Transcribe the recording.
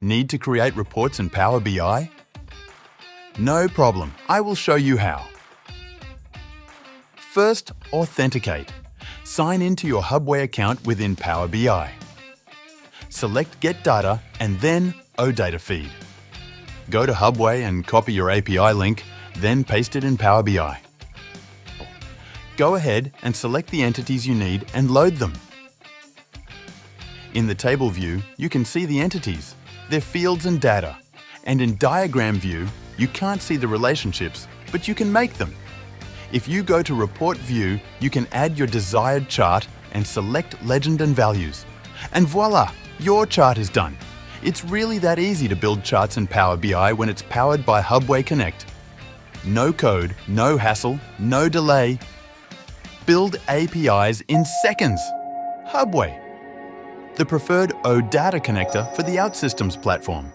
Need to create reports in Power BI? No problem, I will show you how. First, authenticate. Sign into your Hubway account within Power BI. Select Get Data and then OData Feed. Go to Hubway and copy your API link, then paste it in Power BI. Go ahead and select the entities you need and load them. In the table view, you can see the entities, their fields and data. And in diagram view, you can't see the relationships, but you can make them. If you go to Report View, you can add your desired chart and select Legend and Values. And voila, your chart is done. It's really that easy to build charts in Power BI when it's powered by Hubway Connect. No code, no hassle, no delay. Build APIs in seconds. Hubway, the preferred OData connector for the OutSystems platform.